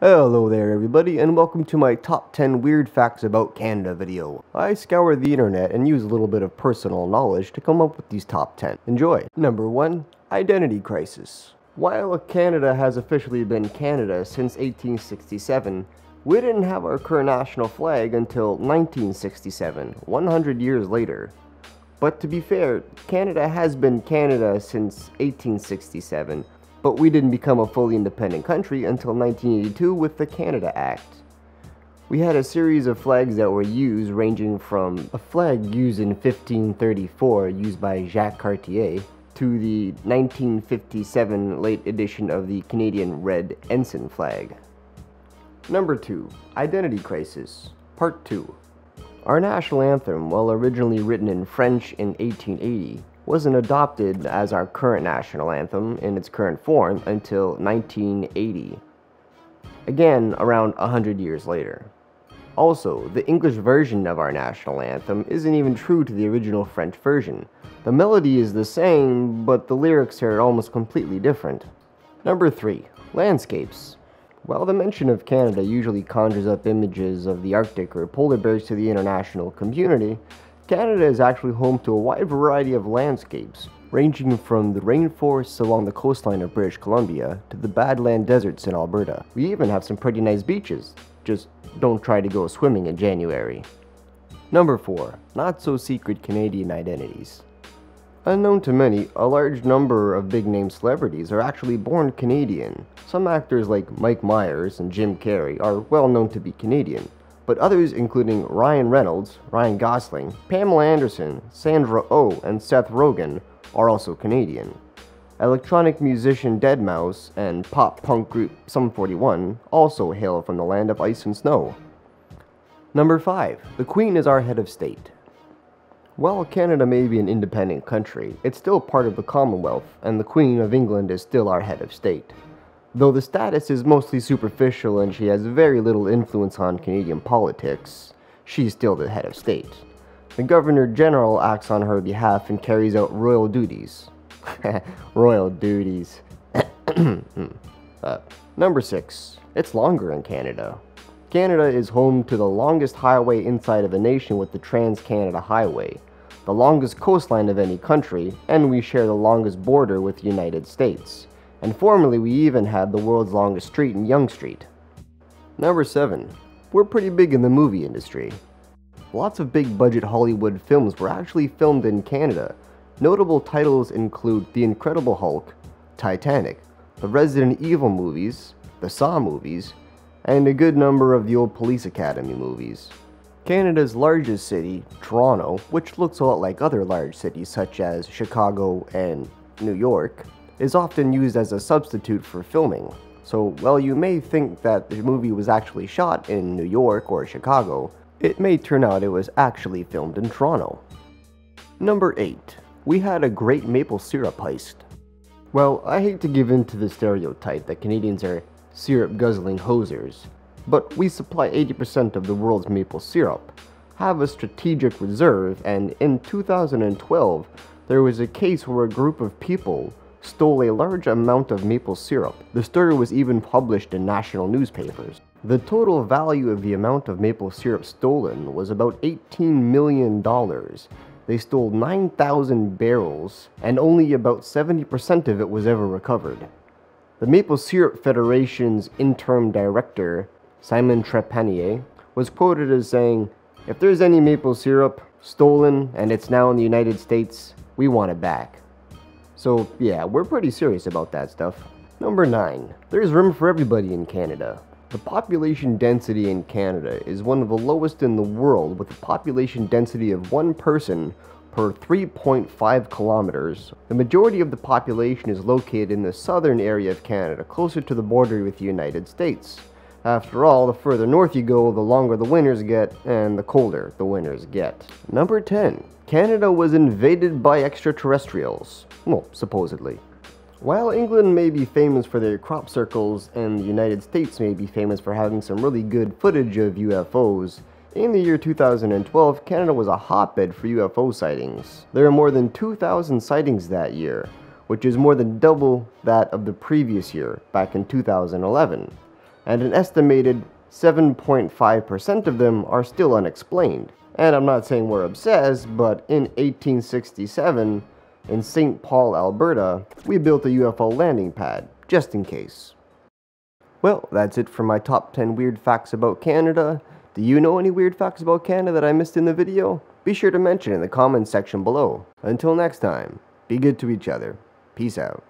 Hello there everybody, and welcome to my top 10 weird facts about Canada video. I scour the internet and use a little bit of personal knowledge to come up with these top 10. Enjoy! Number 1. Identity crisis. While Canada has officially been Canada since 1867, we didn't have our current national flag until 1967, 100 years later. But to be fair, Canada has been Canada since 1867, but we didn't become a fully independent country until 1982 with the Canada Act. We had a series of flags that were used, ranging from a flag used in 1534 used by Jacques Cartier to the 1957 late edition of the Canadian Red Ensign flag. Number 2. Identity Crisis, Part 2. Our national anthem, while originally written in French in 1880, wasn't adopted as our current national anthem in its current form until 1980. Again, around 100 years later. Also, the English version of our national anthem isn't even true to the original French version. The melody is the same, but the lyrics are almost completely different. Number 3. Landscapes. While the mention of Canada usually conjures up images of the Arctic or polar bears to the international community, Canada is actually home to a wide variety of landscapes, ranging from the rainforests along the coastline of British Columbia to the Badland deserts in Alberta. We even have some pretty nice beaches, just don't try to go swimming in January. Number 4. Not-so-secret Canadian identities. Unknown to many, a large number of big-name celebrities are actually born Canadian. Some actors like Mike Myers and Jim Carrey are well known to be Canadian, but others including Ryan Reynolds, Ryan Gosling, Pamela Anderson, Sandra Oh, and Seth Rogen are also Canadian. Electronic musician deadmau5 and pop-punk group Sum 41 also hail from the land of ice and snow. Number 5. The Queen is our head of state. While Canada may be an independent country, it's still part of the Commonwealth, and the Queen of England is still our head of state. Though the status is mostly superficial and she has very little influence on Canadian politics, she's still the head of state. The Governor-General acts on her behalf and carries out royal duties. Royal duties. Number 6. It's longer in Canada. Canada is home to the longest highway inside of a nation with the Trans-Canada Highway, the longest coastline of any country, and we share the longest border with the United States. And formerly we even had the world's longest street in Yonge Street. Number 7. We're pretty big in the movie industry. Lots of big budget Hollywood films were actually filmed in Canada. Notable titles include The Incredible Hulk, Titanic, the Resident Evil movies, the Saw movies, and a good number of the old Police Academy movies. Canada's largest city, Toronto, which looks a lot like other large cities such as Chicago and New York, is often used as a substitute for filming. So while you may think that the movie was actually shot in New York or Chicago, it may turn out it was actually filmed in Toronto. Number 8. We had a great maple syrup heist. Well, I hate to give in to the stereotype that Canadians are syrup-guzzling hosers, but we supply 80% of the world's maple syrup, have a strategic reserve, and in 2012, there was a case where a group of people stole a large amount of maple syrup. The story was even published in national newspapers. The total value of the amount of maple syrup stolen was about $18 million. They stole 9,000 barrels, and only about 70% of it was ever recovered. The Maple Syrup Federation's interim director, Simon Trepanier, was quoted as saying, "If there's any maple syrup stolen and it's now in the United States, we want it back." So yeah, we're pretty serious about that stuff. Number 9. There's room for everybody in Canada. The population density in Canada is one of the lowest in the world, with a population density of 1 person per 3.5 kilometers. The majority of the population is located in the southern area of Canada, closer to the border with the United States. After all, the further north you go, the longer the winters get, and the colder the winters get. Number 10. Canada was invaded by extraterrestrials. Well, supposedly. While England may be famous for their crop circles and the United States may be famous for having some really good footage of UFOs, in the year 2012, Canada was a hotbed for UFO sightings. There were more than 2,000 sightings that year, which is more than double that of the previous year, back in 2011. and an estimated 7.5% of them are still unexplained. And I'm not saying we're obsessed, but in 1867, in St. Paul, Alberta, we built a UFO landing pad, just in case. Well, that's it for my top 10 weird facts about Canada. Do you know any weird facts about Canada that I missed in the video? Be sure to mention in the comments section below. Until next time, be good to each other. Peace out.